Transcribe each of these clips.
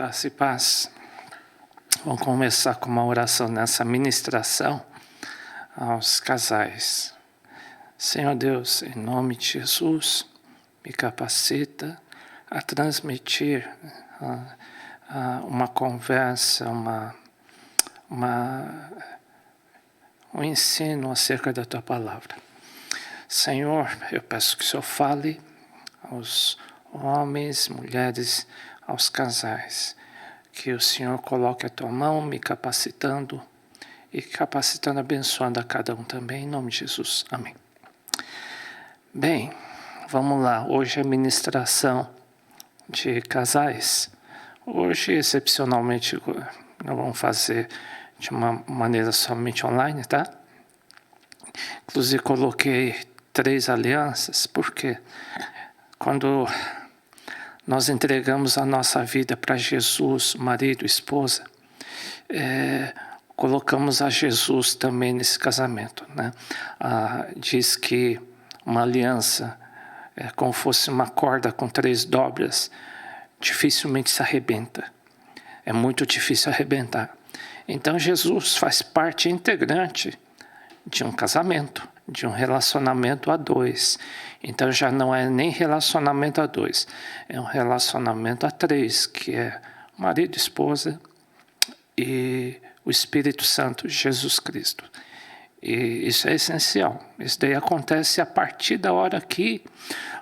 Graça e paz. Vamos começar com uma oração nessa ministração aos casais. Senhor Deus, em nome de Jesus, me capacita a transmitir uma conversa, um ensino acerca da Tua Palavra. Senhor, eu peço que o Senhor fale aos homens, mulheres, aos casais. Que o Senhor coloque a Tua mão me capacitando e capacitando, abençoando a cada um também, em nome de Jesus. Amém. Bem, vamos lá. Hoje é ministração de casais. Hoje, excepcionalmente, nós vamos fazer de uma maneira somente online, tá? Inclusive, coloquei 3 alianças, porque quando nós entregamos a nossa vida para Jesus, marido, esposa, colocamos a Jesus também nesse casamento, né? Diz que uma aliança é como fosse uma corda com 3 dobras, dificilmente se arrebenta. É muito difícil arrebentar. Então Jesus faz parte integrante de um casamento, de um relacionamento a 2. Então já não é nem relacionamento a 2, é um relacionamento a 3, que é marido, esposa e o Espírito Santo, Jesus Cristo. E isso é essencial. Isso daí acontece a partir da hora que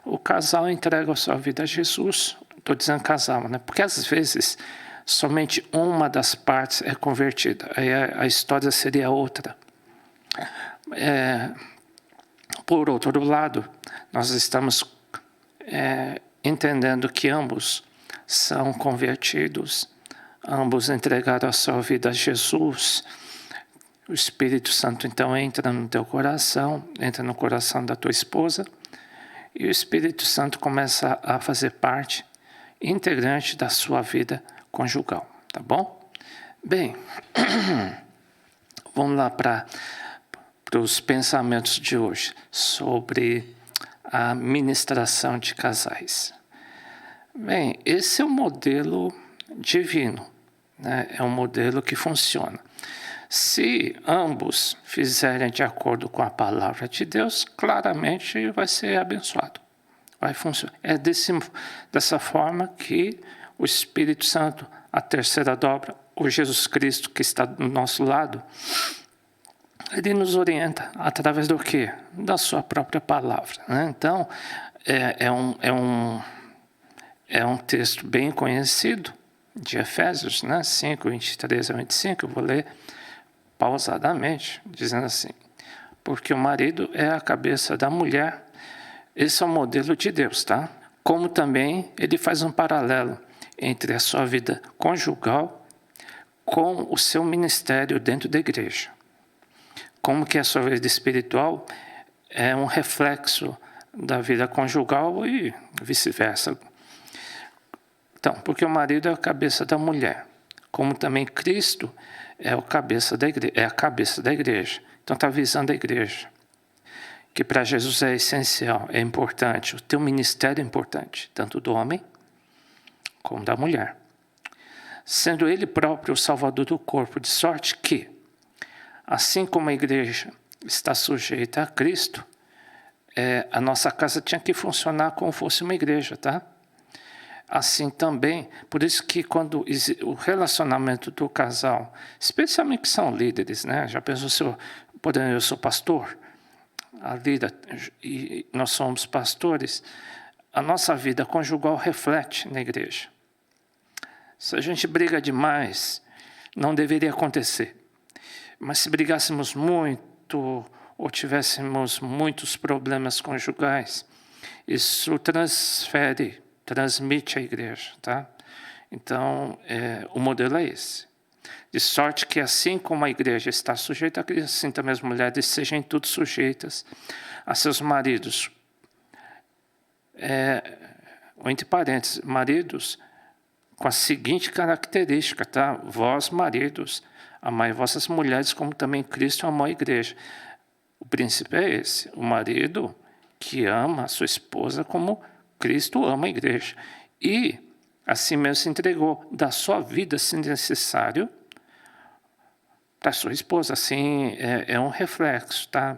o casal entrega a sua vida a Jesus. Estou dizendo casal, né? Porque às vezes somente uma das partes é convertida. Aí a história seria outra. Por outro lado, nós estamos entendendo que ambos são convertidos, ambos entregaram a sua vida a Jesus. O Espírito Santo então entra no teu coração, entra no coração da tua esposa, e o Espírito Santo começa a fazer parte integrante da sua vida conjugal, tá bom? Bem, vamos lá para os pensamentos de hoje sobre a ministração de casais. Bem, esse é um modelo divino, né? É um modelo que funciona. Se ambos fizerem de acordo com a palavra de Deus, claramente vai ser abençoado, vai funcionar. É dessa forma que o Espírito Santo, a terceira dobra, o Jesus Cristo que está do nosso lado, ele nos orienta através do quê? Da sua própria palavra, né? Então, é um texto bem conhecido de Efésios, né? 5, 23 a 25, eu vou ler pausadamente, dizendo assim: porque o marido é a cabeça da mulher. Esse é o modelo de Deus, tá? Como também ele faz um paralelo entre a sua vida conjugal com o seu ministério dentro da igreja. Como que a sua vida espiritual é um reflexo da vida conjugal e vice-versa. Então, porque o marido é a cabeça da mulher, como também Cristo é a cabeça da igreja. Então está visando a igreja, que para Jesus é essencial, é importante. O teu ministério é importante, tanto do homem como da mulher. Sendo ele próprio o salvador do corpo, de sorte que, assim como a igreja está sujeita a Cristo, a nossa casa tinha que funcionar como fosse uma igreja, tá? Assim também, por isso que quando o relacionamento do casal, especialmente que são líderes, né? Já pensou se eu sou pastor, a líder, e nós somos pastores, a nossa vida conjugal reflete na igreja. Se a gente briga demais, não deveria acontecer. Mas se brigássemos muito ou tivéssemos muitos problemas conjugais, isso transmite à igreja, tá? Então, o modelo é esse. De sorte que assim como a igreja está sujeita a Cristo, assim também as mulheres sejam em tudo sujeitas a seus maridos. Entre parênteses, maridos com a seguinte característica, tá? Vós, maridos, amai vossas mulheres como também Cristo amou a igreja. O princípio é esse, o marido que ama a sua esposa como Cristo ama a igreja. E assim mesmo se entregou da sua vida, se necessário, para sua esposa. Assim, é um reflexo, tá?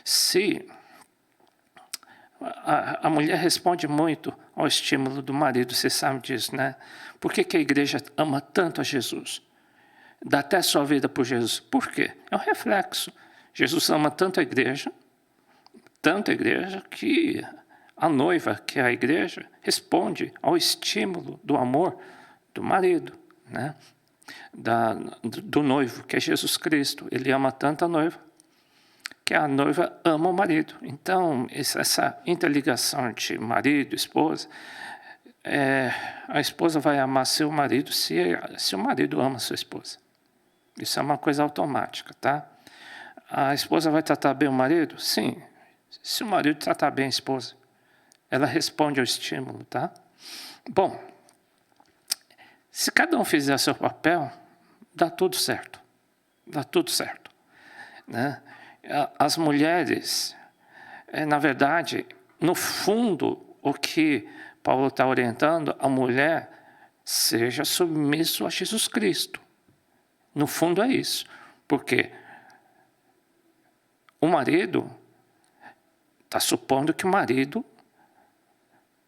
Se a mulher responde muito ao estímulo do marido, você sabe disso, né? Por que a igreja ama tanto a Jesus? Dá até a sua vida por Jesus. Por quê? É um reflexo. Jesus ama tanto a igreja, que a noiva, que é a igreja, responde ao estímulo do amor do marido, né? Do noivo, que é Jesus Cristo. Ele ama tanto a noiva, que a noiva ama o marido. Então, essa interligação de marido e esposa, a esposa vai amar seu marido se o marido ama sua esposa. Isso é uma coisa automática, tá? A esposa vai tratar bem o marido? Sim. Se o marido tratar bem a esposa, ela responde ao estímulo, tá? Bom, se cada um fizer seu papel, dá tudo certo. Dá tudo certo, né? As mulheres, na verdade, no fundo, o que Paulo está orientando, a mulher seja submisso a Jesus Cristo. No fundo é isso. Porque o marido está supondo que o marido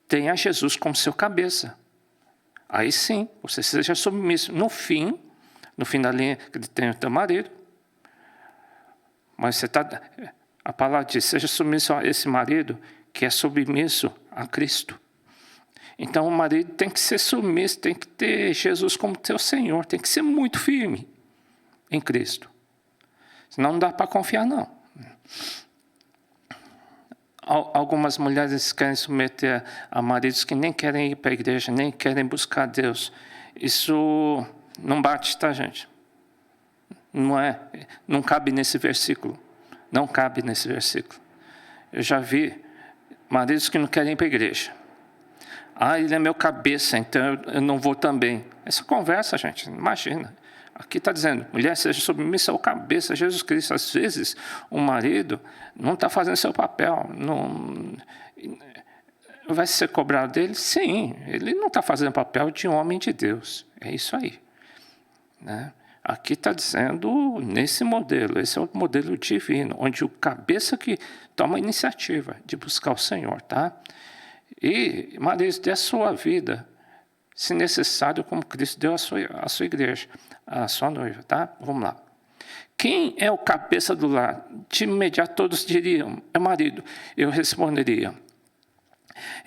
tenha Jesus como seu cabeça. Aí sim, você seja submisso. No fim da linha, ele tem o teu marido. Mas a palavra diz, seja submisso a esse marido que é submisso a Cristo. Então o marido tem que ser submisso, tem que ter Jesus como teu Senhor, tem que ser muito firme em Cristo. Senão não dá para confiar, não. Algumas mulheres querem submeter a maridos que nem querem ir para a igreja, nem querem buscar Deus. Isso não bate, tá, gente? Não cabe nesse versículo. Não cabe nesse versículo. Eu já vi maridos que não querem ir para a igreja. Ele é meu cabeça, então eu não vou também. Essa conversa, gente, imagina. Aqui está dizendo, mulher, seja submissa ao cabeça, Jesus Cristo. Às vezes, o marido não está fazendo seu papel. Não vai ser cobrado dele? Sim, ele não está fazendo o papel de um homem de Deus. É isso aí, né? Aqui está dizendo, nesse modelo, esse é o modelo divino, onde o cabeça que toma a iniciativa de buscar o Senhor, tá? E, marido, dê a sua vida, se necessário, como Cristo deu a sua igreja, a sua noiva, tá? Vamos lá. Quem é o cabeça do lar? De imediato todos diriam, é o marido. Eu responderia,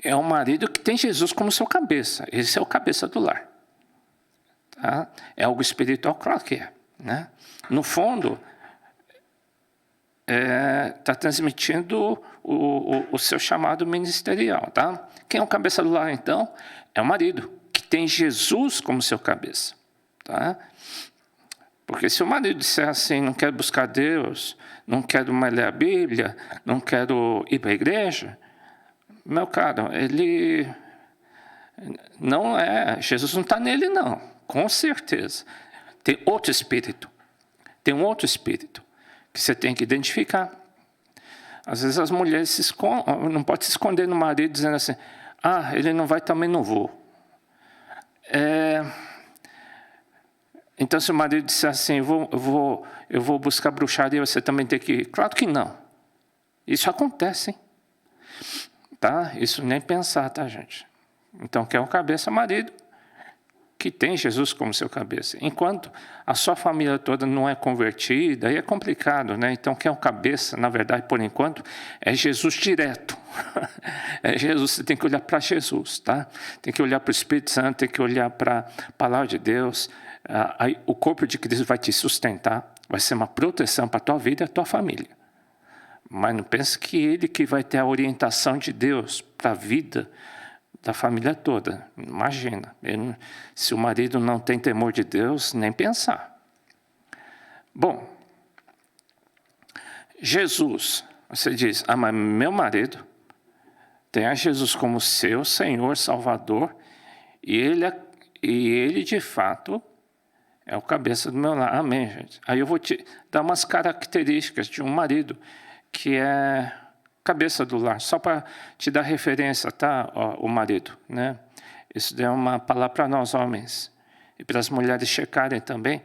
é o marido que tem Jesus como seu cabeça. Esse é o cabeça do lar. Tá? É algo espiritual, claro que é, né? No fundo, está transmitindo o seu chamado ministerial, tá? Quem é o cabeça do lar, então? É o marido, que tem Jesus como seu cabeça, tá? Porque se o marido disser assim, não quero buscar Deus, não quero mais ler a Bíblia, não quero ir para a igreja, meu caro, ele não é, Jesus não está nele, não. Com certeza. Tem outro espírito. Tem um outro espírito que você tem que identificar. Às vezes as mulheres não podem se esconder no marido dizendo assim, ele não vai, também não vou. Então se o marido disser assim, eu vou buscar bruxaria, você também tem que ir. Claro que não. Isso acontece, hein? Tá? Isso nem pensar, tá, gente? Então quer um cabeça marido que tem Jesus como seu cabeça. Enquanto a sua família toda não é convertida, aí é complicado, né? Então, quem é o cabeça, na verdade, por enquanto, é Jesus direto. É Jesus, você tem que olhar para Jesus, tá? Tem que olhar para o Espírito Santo, tem que olhar para a palavra de Deus. Aí, o corpo de Cristo vai te sustentar, vai ser uma proteção para a tua vida e a tua família. Mas não pense que ele que vai ter a orientação de Deus para a vida da família toda. Imagina, se o marido não tem temor de Deus, nem pensar. Bom, Jesus, você diz, mas meu marido tem a Jesus como seu Senhor, Salvador, e ele de fato é o cabeça do meu lar. Amém, gente? Aí eu vou te dar umas características de um marido que é cabeça do lar, só para te dar referência, tá? O marido, né? Isso é uma palavra para nós homens e para as mulheres checarem também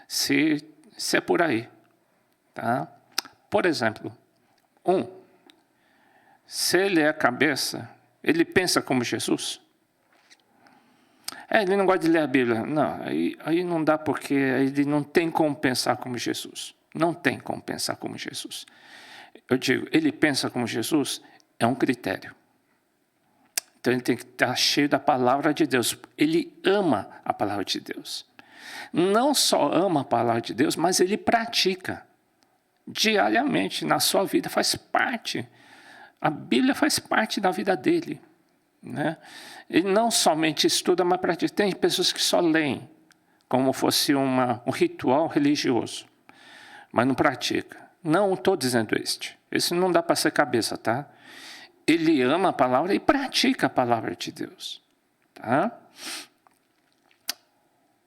se é por aí. Tá? Por exemplo, se ele é a cabeça, ele pensa como Jesus? Ele não gosta de ler a Bíblia. Não, aí não dá, porque ele não tem como pensar como Jesus. Não tem como pensar como Jesus. Eu digo, ele pensa como Jesus é um critério. Então ele tem que estar cheio da palavra de Deus. Ele ama a palavra de Deus. Não só ama a palavra de Deus, mas ele pratica diariamente na sua vida, faz parte. A Bíblia faz parte da vida dele. Né? Ele não somente estuda, mas pratica. Tem pessoas que só leem, como fosse um ritual religioso, mas não pratica. Não estou dizendo este. Esse não dá para ser cabeça, tá? Ele ama a palavra e pratica a palavra de Deus. Tá?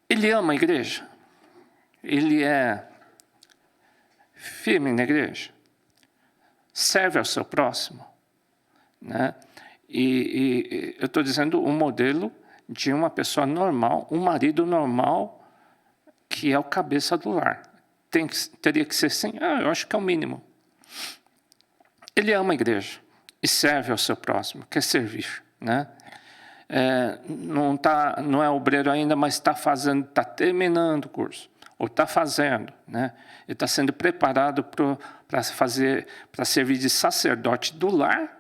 Ele ama a igreja. Ele é firme na igreja. Serve ao seu próximo. Né? E eu estou dizendo um modelo de uma pessoa normal, um marido normal, que é o cabeça do lar. Teria que ser assim? Eu acho que é o mínimo. Ele ama a igreja e serve ao seu próximo, quer servir. Né? Não é obreiro ainda, mas está terminando o curso, ou está fazendo. Né? Ele está sendo preparado para servir de sacerdote do lar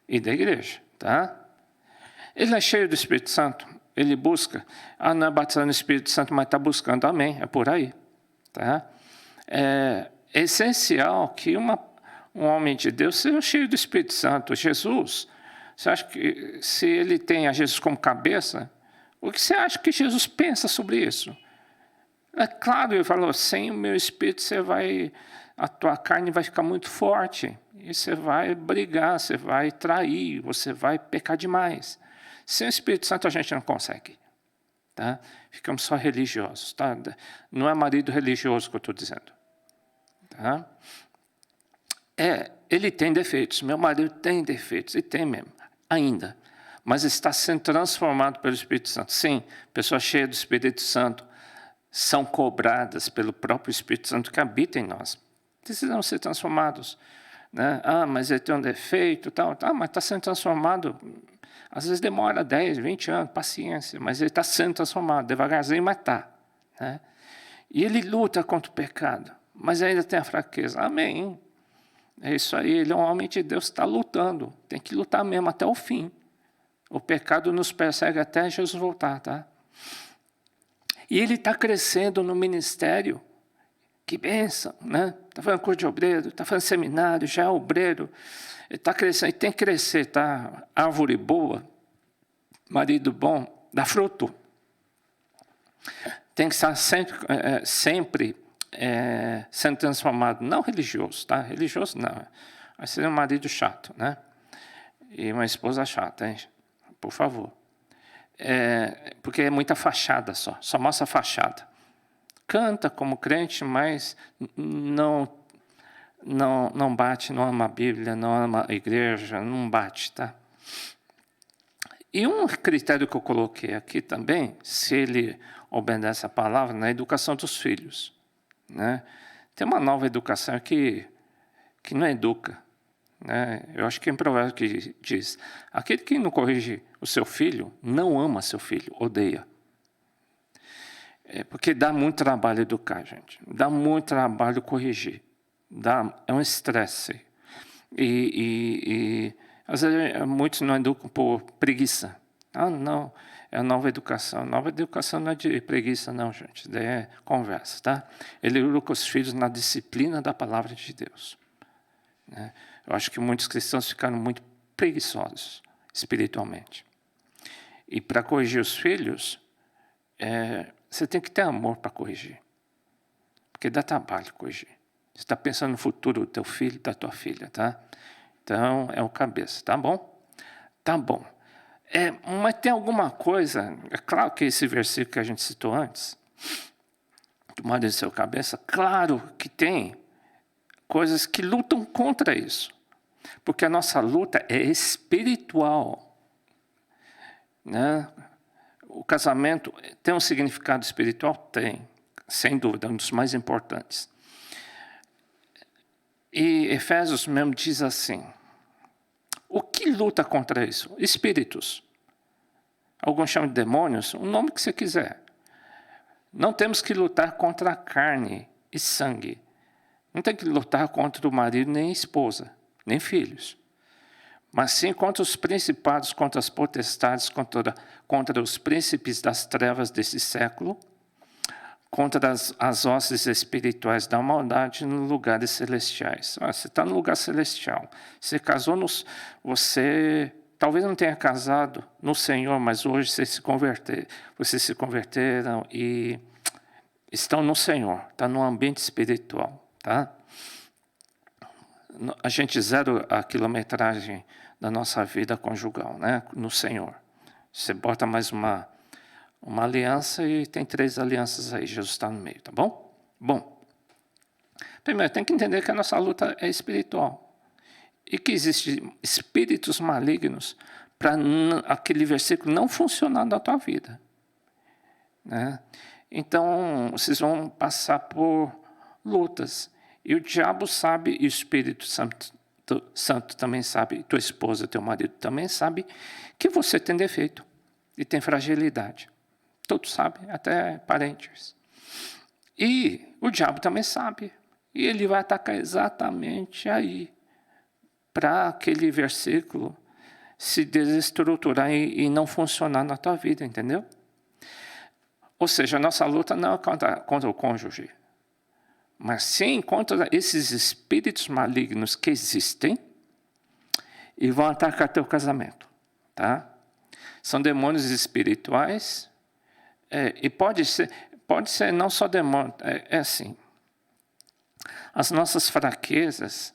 e da igreja. Tá? Ele é cheio do Espírito Santo, ele busca. Não é batizado no Espírito Santo, mas está buscando. Amém, é por aí. Tá? É essencial que um homem de Deus seja cheio do Espírito Santo. Jesus, você acha que se ele tem a Jesus como cabeça, o que você acha que Jesus pensa sobre isso? É claro, ele falou, sem o meu Espírito a tua carne vai ficar muito forte, e você vai brigar, você vai trair, você vai pecar demais. Sem o Espírito Santo a gente não consegue. Tá? Ficamos só religiosos. Tá? Não é marido religioso que eu estou dizendo. Tá? Ele tem defeitos, meu marido tem defeitos, e tem mesmo, ainda. Mas está sendo transformado pelo Espírito Santo. Sim, pessoas cheias do Espírito Santo são cobradas pelo próprio Espírito Santo que habita em nós. Precisam ser transformados. Né? Mas ele tem um defeito, tal. Mas está sendo transformado. Às vezes demora 10, 20 anos, paciência, mas ele está sendo transformado, devagarzinho, mas está. Né? E ele luta contra o pecado, mas ainda tem a fraqueza. Amém. É isso aí, ele é um homem de Deus, está lutando. Tem que lutar mesmo até o fim. O pecado nos persegue até Jesus voltar, tá? E ele está crescendo no ministério. Que bênção, né? Está fazendo curso de obreiro, está fazendo seminário, já é obreiro. Ele está crescendo, e tem que crescer, tá? Árvore boa, marido bom, dá fruto. Tem que estar sempre sendo transformado, não religioso, tá? Religioso não, vai ser um marido chato, né? E uma esposa chata, hein? Por favor. Porque é muita fachada só mostra fachada. Canta como crente, mas não bate, não ama a Bíblia, não ama a igreja, não bate, tá? E um critério que eu coloquei aqui também, se ele obedece a palavra, na educação dos filhos. Né? Tem uma nova educação que não educa. Né? Eu acho que é em Provérbios que diz, aquele que não corrige o seu filho, não ama seu filho, odeia. Porque dá muito trabalho educar, gente. Dá muito trabalho corrigir. É um estresse. E às vezes muitos não educam por preguiça. Não, é a nova educação. Nova educação não é de preguiça, não, gente. É conversa, tá? Ele educa os filhos na disciplina da palavra de Deus. Né? Eu acho que muitos cristãos ficaram muito preguiçosos espiritualmente. E para corrigir os filhos, você tem que ter amor para corrigir. Porque dá trabalho corrigir. Você está pensando no futuro do teu filho, da tua filha, tá? Então, é o cabeça, tá bom? Tá bom. Mas tem alguma coisa, é claro que esse versículo que a gente citou antes, do marido do seu cabeça, claro que tem coisas que lutam contra isso. Porque a nossa luta é espiritual. né? O casamento tem um significado espiritual? Tem, sem dúvida, um dos mais importantes. E Efésios mesmo diz assim, o que luta contra isso? Espíritos. Alguns chamam de demônios, o nome que você quiser. Não temos que lutar contra a carne e sangue. Não tem que lutar contra o marido, nem a esposa, nem filhos. Mas sim contra os principados, contra as potestades, contra os príncipes das trevas desse século, contra as hostes espirituais da maldade nos lugares celestiais. Você está no lugar celestial. Você casou, você talvez não tenha casado no Senhor, mas hoje vocês se converteram e estão no Senhor, está no ambiente espiritual, tá? A gente zera a quilometragem da nossa vida conjugal, né? No Senhor. Você bota mais uma aliança e tem 3 alianças aí, Jesus está no meio, tá bom? Bom, primeiro tem que entender que a nossa luta é espiritual e que existem espíritos malignos para aquele versículo não funcionar na tua vida, né? Então, vocês vão passar por lutas. E o diabo sabe, e o Espírito Santo também sabe, e tua esposa, teu marido também sabe, que você tem defeito e tem fragilidade. Todos sabem, até parentes. E o diabo também sabe. E ele vai atacar exatamente aí, para aquele versículo se desestruturar e não funcionar na tua vida, entendeu? Ou seja, a nossa luta não é contra o cônjuge, mas sim contra esses espíritos malignos que existem e vão atacar teu casamento, tá? São demônios espirituais, e pode ser não só demônio, é assim. As nossas fraquezas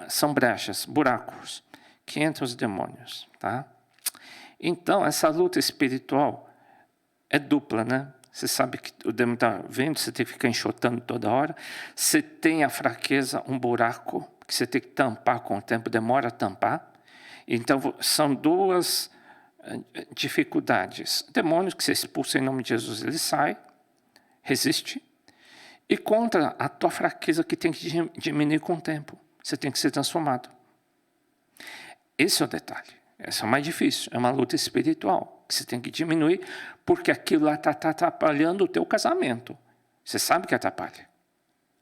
são brechas, buracos, que entram os demônios, tá? Então, essa luta espiritual é dupla, né? Você sabe que o demônio está vendo, você tem que ficar enxotando toda hora. Você tem a fraqueza, um buraco, que você tem que tampar com o tempo, demora a tampar. Então, são 2 dificuldades. Demônios que você expulsa em nome de Jesus, ele sai, resiste. E contra a tua fraqueza que tem que diminuir com o tempo. Você tem que ser transformado. Esse é o detalhe. Esse é o mais difícil. É uma luta espiritual que você tem que diminuir, porque aquilo lá está atrapalhando o teu casamento. Você sabe que atrapalha,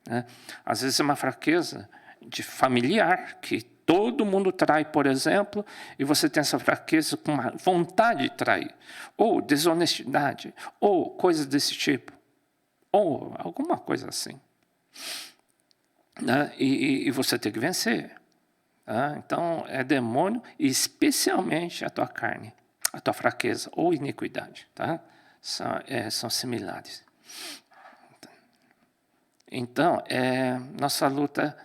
né? Às vezes é uma fraqueza de familiar, que todo mundo trai, por exemplo, e você tem essa fraqueza com uma vontade de trair, ou desonestidade, ou coisas desse tipo, ou alguma coisa assim, né? E você tem que vencer. Então, é demônio, e especialmente a tua carne, a tua fraqueza ou iniquidade, tá? São similares. Então, nossa luta,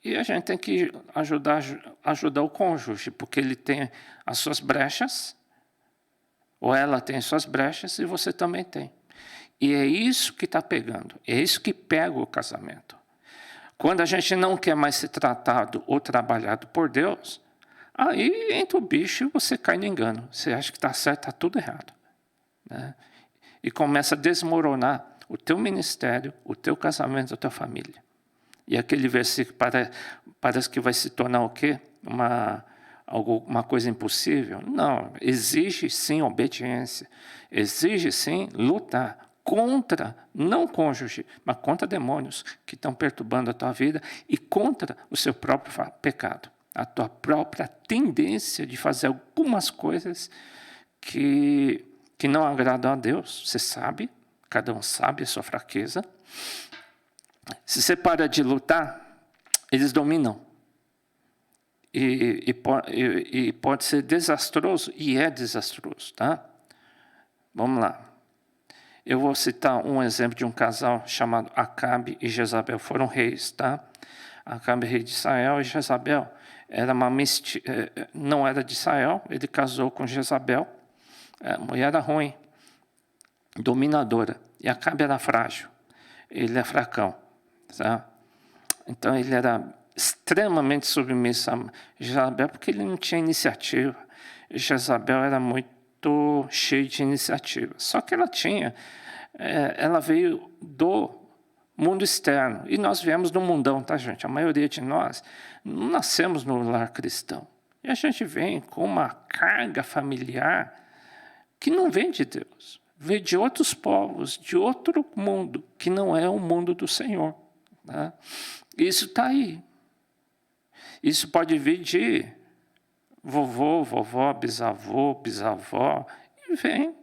e a gente tem que ajudar o cônjuge, porque ele tem as suas brechas, ou ela tem as suas brechas, e você também tem. E é isso que está pegando, é isso que pega o casamento. Quando a gente não quer mais ser tratado ou trabalhado por Deus, aí entra o bicho e você cai no engano. Você acha que está certo, está tudo errado, né? E começa a desmoronar o teu ministério, o teu casamento, a tua família. E aquele versículo parece que vai se tornar o quê? Uma coisa impossível? Não, exige sim obediência, exige sim lutar contra, não cônjuge, mas contra demônios que estão perturbando a tua vida e contra o seu próprio pecado, a tua própria tendência de fazer algumas coisas que não agradam a Deus. Você sabe, cada um sabe a sua fraqueza. Se você para de lutar, eles dominam. E pode ser desastroso, e é desastroso, tá? Vamos lá. Eu vou citar um exemplo de um casal chamado Acabe e Jezabel. Foram reis, tá? Acabe, rei de Israel, e Jezabel era não era de Israel. Ele casou com Jezabel. A mulher era ruim, dominadora. E Acabe era frágil. Ele é fracão, tá? Então ele era extremamente submisso a Jezabel, porque ele não tinha iniciativa. E Jezabel era muito muito cheio de iniciativa. Só que ela veio do mundo externo. E nós viemos do mundão, tá, gente? A maioria de nós não nascemos no lar cristão. E a gente vem com uma carga familiar que não vem de Deus. Vem de outros povos, de outro mundo, que não é o mundo do Senhor. Tá? Isso está aí. Isso pode vir de vovô, vovó, bisavô, bisavó, e vem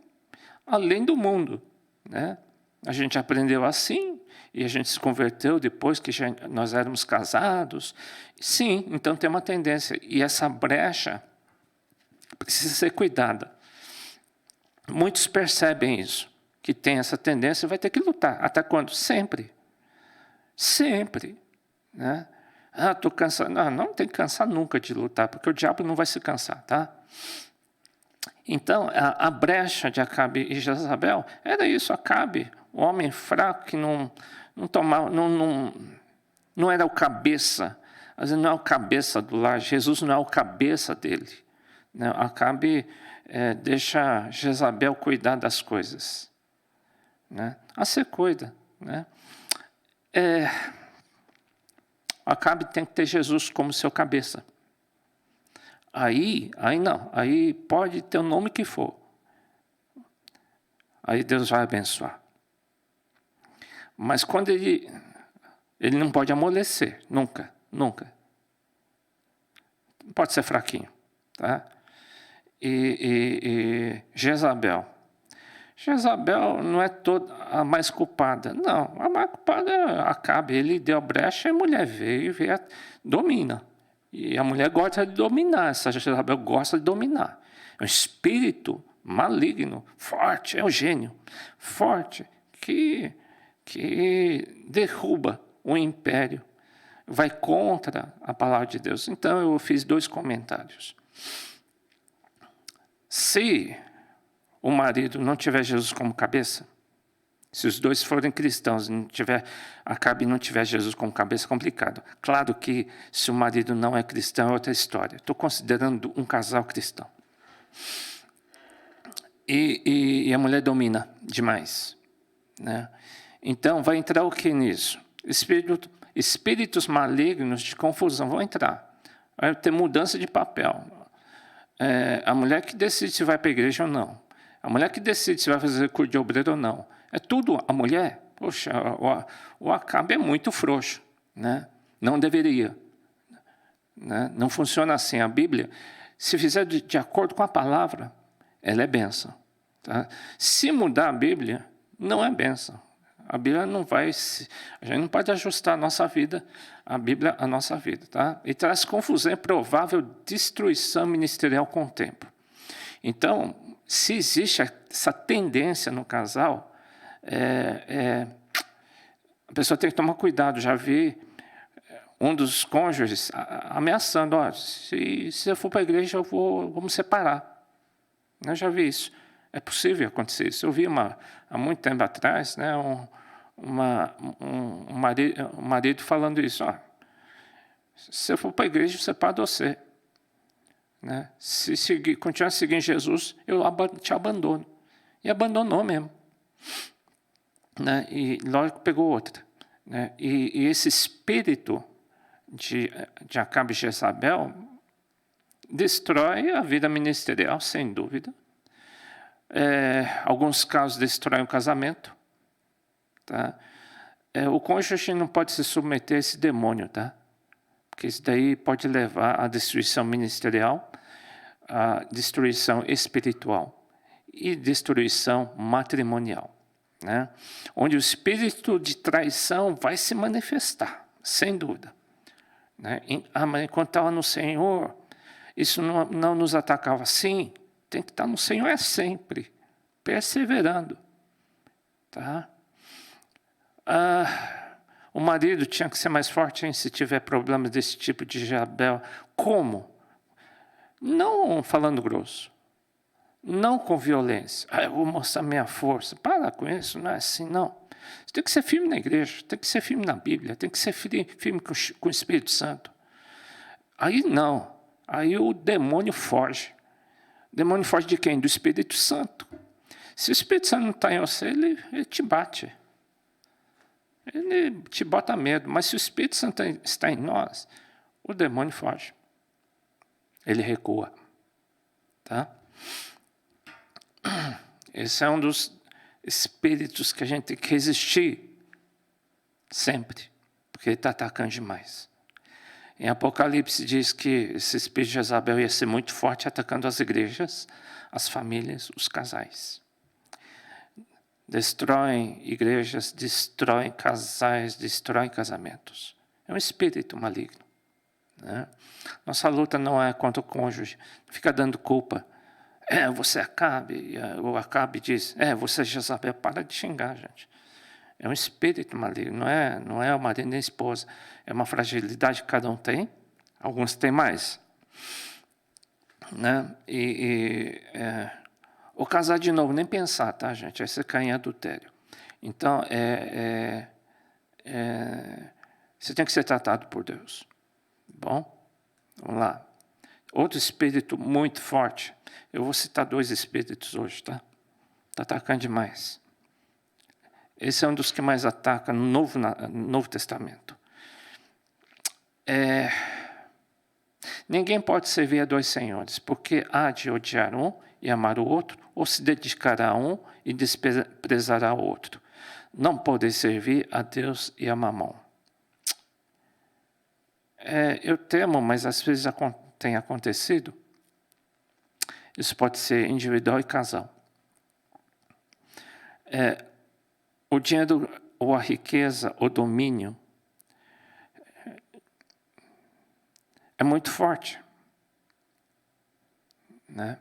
além do mundo. Né? A gente aprendeu assim, e a gente se converteu depois que nós éramos casados. Sim, então tem uma tendência. E essa brecha precisa ser cuidada. Muitos percebem isso, que tem essa tendência e vai ter que lutar. Até quando? Sempre. Sempre. Né? Estou cansado. Não tem que cansar nunca de lutar, porque o diabo não vai se cansar. Tá? Então, a brecha de Acabe e Jezabel era isso. Acabe, o homem fraco que não era o cabeça. Às vezes não é o cabeça do lar. Jesus não é o cabeça dele. Né? Acabe deixa Jezabel cuidar das coisas. Né? Você cuida. Né? Acabe tem que ter Jesus como seu cabeça. Aí não. Aí pode ter o nome que for. Aí Deus vai abençoar. Mas quando ele não pode amolecer. Nunca. Nunca. Pode ser fraquinho. Tá? E Jezabel. Jezabel não é toda a mais culpada. Não, a mais culpada é Acabe. Ele deu a brecha e a mulher veio domina. E a mulher gosta de dominar. Essa Jezabel gosta de dominar. É um espírito maligno, forte, é um gênio. Forte, que derruba o império. Vai contra a palavra de Deus. Então eu fiz 2 comentários. Se o marido não tiver Jesus como cabeça, se os dois forem cristãos, Acabe não tiver Jesus como cabeça, é complicado. Claro que se o marido não é cristão é outra história. Estou considerando um casal cristão. E a mulher domina demais. Né? Então vai entrar o que nisso? Espíritos malignos de confusão vão entrar. Vai ter mudança de papel. A mulher que decide se vai para a igreja ou não. A mulher que decide se vai fazer curso de obreiro ou não. É tudo a mulher. Poxa, o Acabe é muito frouxo. Né? Não deveria. Né? Não funciona assim. A Bíblia, se fizer de acordo com a palavra, ela é bênção. Tá? Se mudar a Bíblia, não é bênção. A Bíblia não vai... A gente não pode ajustar a nossa vida, a Bíblia à nossa vida. Tá? E traz confusão e provável destruição ministerial com o tempo. Então, se existe essa tendência no casal, a pessoa tem que tomar cuidado. Já vi um dos cônjuges ameaçando, se eu for para a igreja, vou me separar. Eu já vi isso. É possível acontecer isso. Eu vi há muito tempo atrás, né, um marido falando isso. Se eu for para a igreja, eu separo você. Né? Se continuar seguindo Jesus, eu te abandono. E abandonou mesmo. Né? E lógico pegou outra. Né? E esse espírito de Acabe e Jezabel destrói a vida ministerial, sem dúvida. Alguns casos destroem o casamento. Tá? O cônjuge não pode se submeter a esse demônio, tá? Porque isso daí pode levar à destruição ministerial, à destruição espiritual e destruição matrimonial. Né? Onde o espírito de traição vai se manifestar, sem dúvida. Né? Mas enquanto estava no Senhor, isso não nos atacava. Sim, tem que estar no Senhor sempre, perseverando. Tá? O marido tinha que ser mais forte, hein, se tiver problemas desse tipo de Jezabel. Como? Não falando grosso. Não com violência. Eu vou mostrar minha força. Para com isso, não é assim, não. Você tem que ser firme na igreja, tem que ser firme na Bíblia, tem que ser firme com o Espírito Santo. Aí não. Aí o demônio foge. Demônio foge de quem? Do Espírito Santo. Se o Espírito Santo não está em você, ele te bate. Ele te bota medo. Mas se o Espírito Santo está em nós, o demônio foge. Ele recua. Tá? Esse é um dos espíritos que a gente tem que resistir sempre, porque ele está atacando demais. Em Apocalipse diz que esse espírito de Jezabel ia ser muito forte, atacando as igrejas, as famílias, os casais. Destroem igrejas, destroem casais, destroem casamentos. É um espírito maligno. Né? Nossa luta não é contra o cônjuge. Fica dando culpa. Você Acabe. O Acabe diz, você Jezabel. Para de xingar, gente. É um espírito maligno. Não é o marido nem a esposa. É uma fragilidade que cada um tem. Alguns têm mais. Né? Ou casar de novo, nem pensar, tá, gente? Aí você cai em adultério. Então, você tem que ser tratado por Deus. Bom, vamos lá. Outro espírito muito forte. Eu vou citar 2 espíritos hoje, tá? Está atacando demais. Esse é um dos que mais ataca no Novo Testamento. Ninguém pode servir a 2 senhores, porque há de odiar um e amar o outro, ou se dedicará a um e desprezará o outro. Não pode servir a Deus e a Mamon. Eu temo, mas às vezes tem acontecido. Isso pode ser individual e casal. O dinheiro, ou a riqueza, o domínio, é muito forte. Né?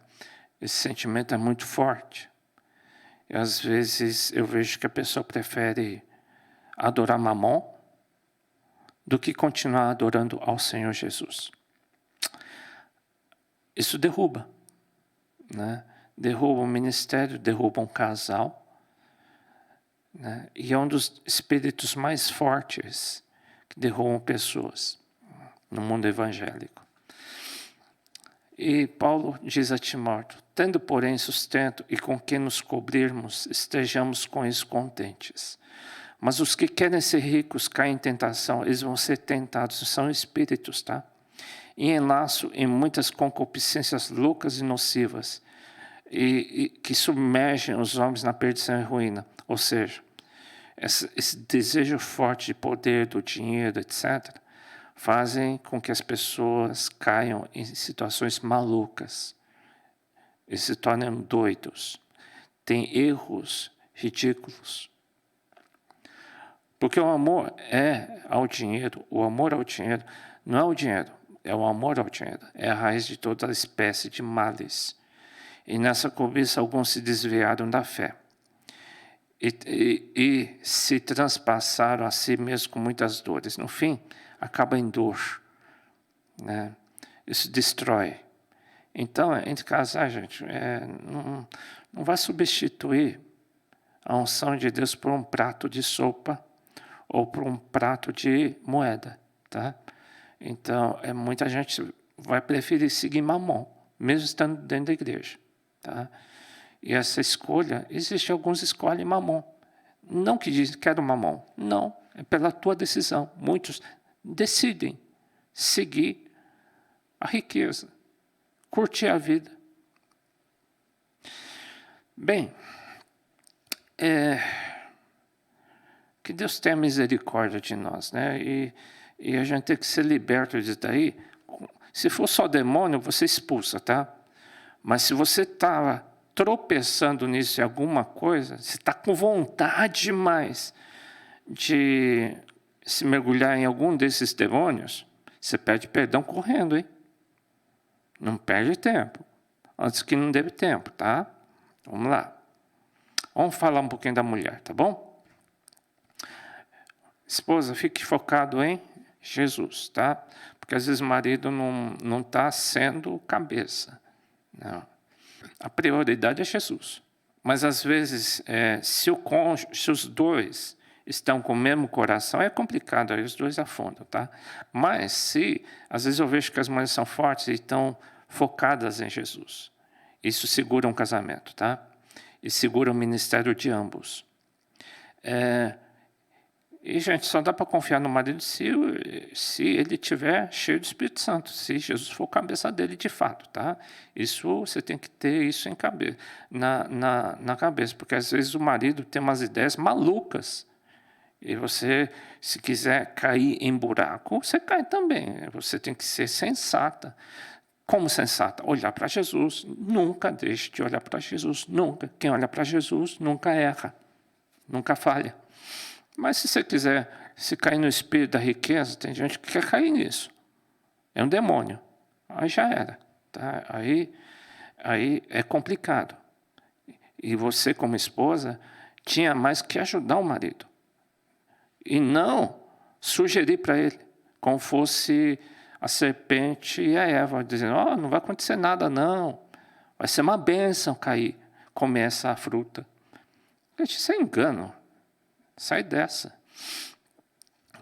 Esse sentimento é muito forte. E às vezes eu vejo que a pessoa prefere adorar Mamon do que continuar adorando ao Senhor Jesus. Isso derruba. Né? Derruba um ministério, derruba um casal. Né? E é um dos espíritos mais fortes que derrubam pessoas no mundo evangélico. E Paulo diz a Timóteo, tendo porém sustento e com que nos cobrirmos, estejamos com isso contentes. Mas os que querem ser ricos caem em tentação, eles vão ser tentados, são espíritos, tá? E enlaço em muitas concupiscências loucas e nocivas, e que submergem os homens na perdição e ruína. Ou seja, esse desejo forte de poder, do dinheiro, etc., fazem com que as pessoas caiam em situações malucas e se tornem doidos. Tem erros ridículos. Porque o amor ao dinheiro, o amor ao dinheiro não é o dinheiro, é o amor ao dinheiro. É a raiz de toda espécie de males. E nessa cobiça alguns se desviaram da fé. E se transpassaram a si mesmos com muitas dores. No fim, acaba em dor. Né? Isso destrói. Então, entre casais, gente, não vai substituir a unção de Deus por um prato de sopa ou por um prato de moeda. Tá? Então, muita gente vai preferir seguir Mamon, mesmo estando dentro da igreja. Tá? E essa escolha, alguns escolhem Mamon. Não que dizem quero Mamon. Não, é pela tua decisão. Muitos decidem seguir a riqueza, curtir a vida. Bem, que Deus tenha misericórdia de nós, né? E a gente tem que ser liberto disso daí. Se for só demônio, você expulsa, tá? Mas se você está tropeçando nisso em alguma coisa, se está com vontade demais de se mergulhar em algum desses demônios, você pede perdão correndo, hein? Não perde tempo. Antes que não dê tempo, tá? Vamos lá. Vamos falar um pouquinho da mulher, tá bom? Esposa, fique focado em Jesus, tá? Porque às vezes o marido não está sendo cabeça. Não. A prioridade é Jesus. Mas às vezes, se os dois estão com o mesmo coração, é complicado, aí os dois afundam, tá? Mas às vezes eu vejo que as mulheres são fortes e estão focadas em Jesus. Isso segura um casamento, tá? E segura o ministério de ambos. E, gente, só dá para confiar no marido se ele estiver cheio do Espírito Santo, se Jesus for cabeça dele de fato, tá? Isso, você tem que ter isso na cabeça, porque às vezes o marido tem umas ideias malucas, e você, se quiser cair em buraco, você cai também. Você tem que ser sensata. Como sensata? Olhar para Jesus. Nunca deixe de olhar para Jesus. Nunca. Quem olha para Jesus nunca erra. Nunca falha. Mas se você quiser se cair no espírito da riqueza, tem gente que quer cair nisso. É um demônio. Aí já era. Tá? Aí é complicado. E você, como esposa, tinha mais que ajudar o marido. E não sugerir para ele, como fosse a serpente e a Eva, dizendo, não vai acontecer nada não, vai ser uma bênção comer essa fruta. Gente, isso é engano, sai dessa.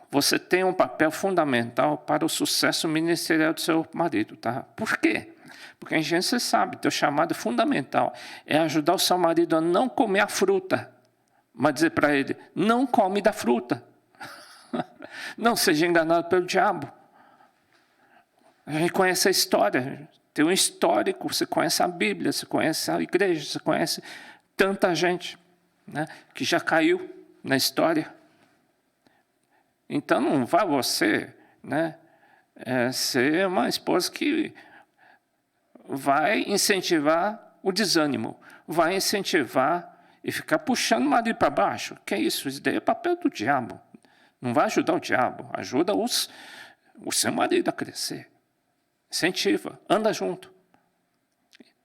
Você tem um papel fundamental para o sucesso ministerial do seu marido, tá? Por quê? Porque em gente você sabe, teu chamado fundamental é ajudar o seu marido a não comer a fruta, mas dizer para ele, não come da fruta. Não seja enganado pelo diabo. A gente conhece a história, tem um histórico, você conhece a Bíblia, você conhece a igreja, você conhece tanta gente, né, que já caiu na história. Então não vá você, né, ser uma esposa que vai incentivar o desânimo, vai incentivar e ficar puxando o marido para baixo. Que é isso? Isso daí é papel do diabo. Não vai ajudar o diabo, ajuda o seu marido a crescer. Incentiva, anda junto.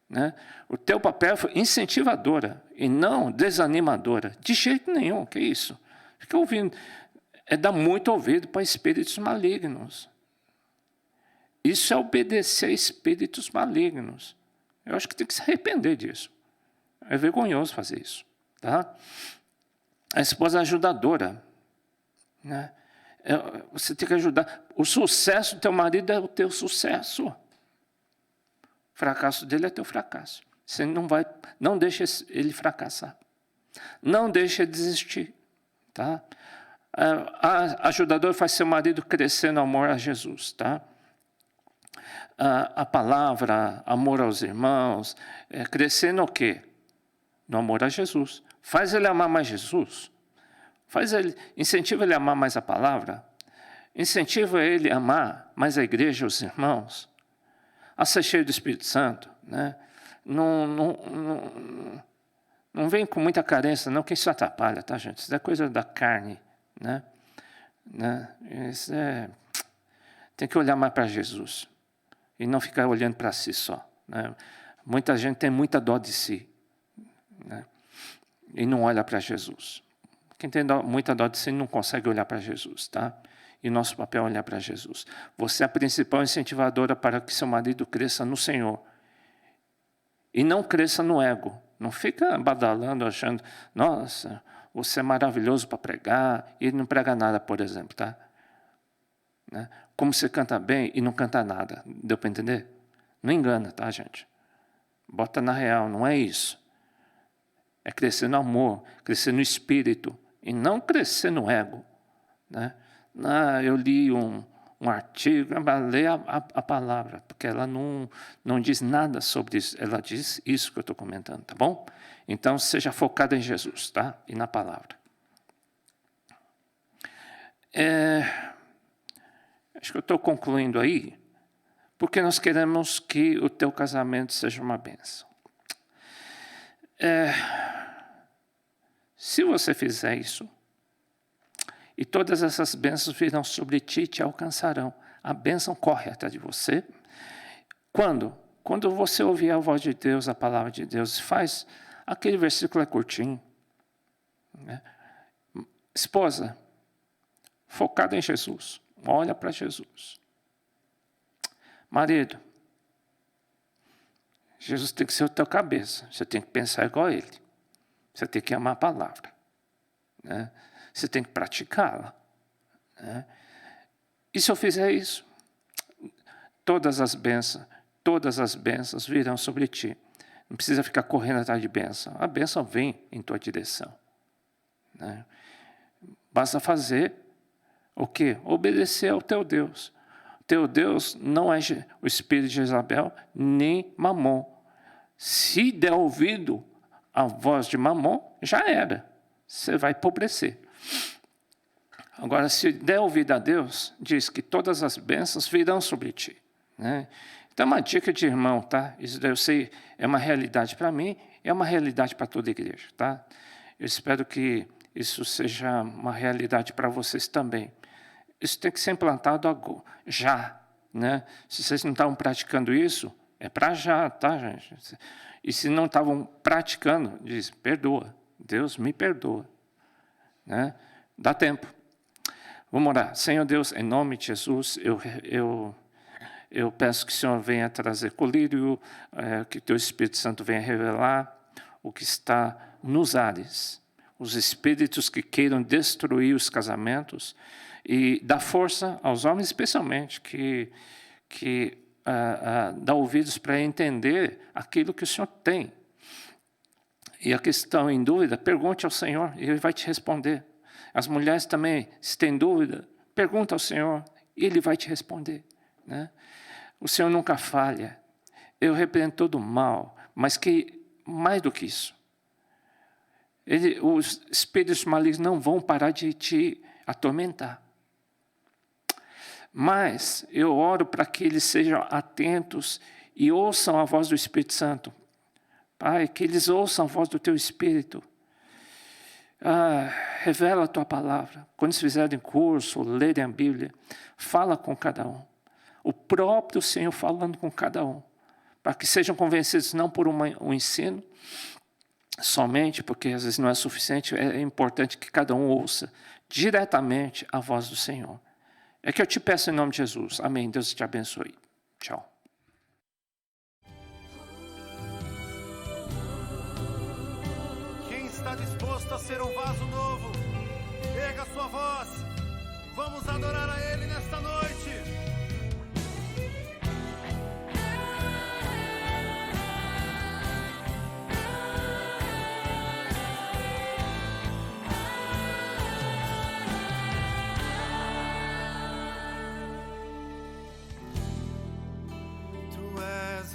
Né? O teu papel é incentivadora e não desanimadora. De jeito nenhum, que é isso? Fica ouvindo. Dar muito ouvido para espíritos malignos. Isso é obedecer a espíritos malignos. Eu acho que tem que se arrepender disso. É vergonhoso fazer isso. Tá? A esposa ajudadora. Né? Você tem que ajudar. O sucesso do teu marido é o teu sucesso. O fracasso dele é teu fracasso. Você não deixa ele fracassar. Não deixa ele desistir. Tá? Ajudador faz seu marido crescer no amor a Jesus. Tá? A palavra, amor aos irmãos, crescer no quê? No amor a Jesus. Faz ele amar mais Jesus. Incentiva ele a amar mais a palavra, incentiva ele a amar mais a igreja, os irmãos, a ser cheio do Espírito Santo. Né? Não vem com muita carência, não, que isso atrapalha, tá, gente? Isso é coisa da carne. Né? Isso tem que olhar mais para Jesus e não ficar olhando para si só. Né? Muita gente tem muita dó de si, né? E não olha para Jesus. Quem tem muita dó de si não consegue olhar para Jesus, tá? E nosso papel é olhar para Jesus. Você é a principal incentivadora para que seu marido cresça no Senhor. E não cresça no ego. Não fica badalando, achando, nossa, você é maravilhoso para pregar, e ele não prega nada, por exemplo, tá? Né? Como você canta bem e não canta nada. Deu para entender? Não engana, tá, gente? Bota na real, não é isso. É crescer no amor, crescer no espírito, e não crescer no ego. Né? Eu li um artigo, leia a palavra, porque ela não diz nada sobre isso, ela diz isso que eu estou comentando, tá bom? Então, seja focado em Jesus, tá? E na palavra. Acho que eu estou concluindo aí, porque nós queremos que o teu casamento seja uma bênção. Se você fizer isso, e todas essas bênçãos virão sobre ti e te alcançarão. A bênção corre atrás de você. Quando? Quando você ouvir a voz de Deus, a palavra de Deus, faz aquele versículo é curtinho. Né? Esposa, focada em Jesus, olha para Jesus. Marido, Jesus tem que ser o teu cabeça, você tem que pensar igual a Ele. Você tem que amar a palavra. Né? Você tem que praticá-la. Né? E se eu fizer isso, todas as bênçãos virão sobre ti. Não precisa ficar correndo atrás de bênção. A bênção vem em tua direção, né? Basta fazer o quê? Obedecer ao teu Deus. Teu Deus não é o espírito de Jezabel, nem Mamon. Se der ouvido à voz de Mamon, já era. Você vai empobrecer. Agora, se der ouvido a Deus, diz que todas as bênçãos virão sobre ti, né? Então, é uma dica de irmão, tá? Isso eu sei, é uma realidade para mim, é uma realidade para toda a igreja, tá? Eu espero que isso seja uma realidade para vocês também. Isso tem que ser implantado agora, já, né? Se vocês não estavam praticando isso, é para já, tá, gente? E se não estavam praticando, diz, perdoa. Deus me perdoa, né? Dá tempo. Vamos orar. Senhor Deus, em nome de Jesus, eu peço que o Senhor venha trazer colírio, que teu Espírito Santo venha revelar o que está nos ares, os espíritos que queiram destruir os casamentos, e dá força aos homens, especialmente, que dá ouvidos para entender aquilo que o Senhor tem. E a questão em dúvida, pergunte ao Senhor e Ele vai te responder. As mulheres também, se têm dúvida, pergunta ao Senhor e Ele vai te responder, né? O Senhor nunca falha. Eu repreendo todo o mal, mas que, mais do que isso, os espíritos malignos não vão parar de te atormentar. Mas eu oro para que eles sejam atentos e ouçam a voz do Espírito Santo. Pai, que eles ouçam a voz do Teu Espírito. Revela a Tua palavra. Quando eles fizerem curso, lerem a Bíblia, fala com cada um. O próprio Senhor falando com cada um. Para que sejam convencidos não por um ensino, somente, porque às vezes não é suficiente, é importante que cada um ouça diretamente a voz do Senhor. É que eu te peço em nome de Jesus. Amém. Deus te abençoe. Tchau. Quem está disposto a ser um vaso novo, erga a sua voz. Vamos adorar a Ele nesta noite.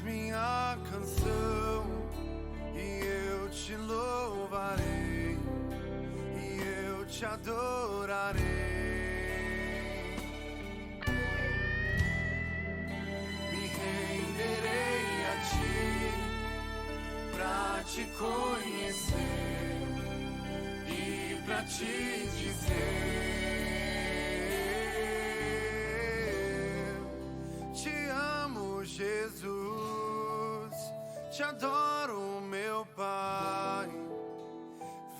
Minha canção, e eu te louvarei, e eu te adorarei. Me renderei a ti, pra te conhecer e pra te dizer: te amo, Jesus. Te adoro, meu Pai,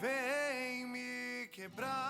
vem me quebrar.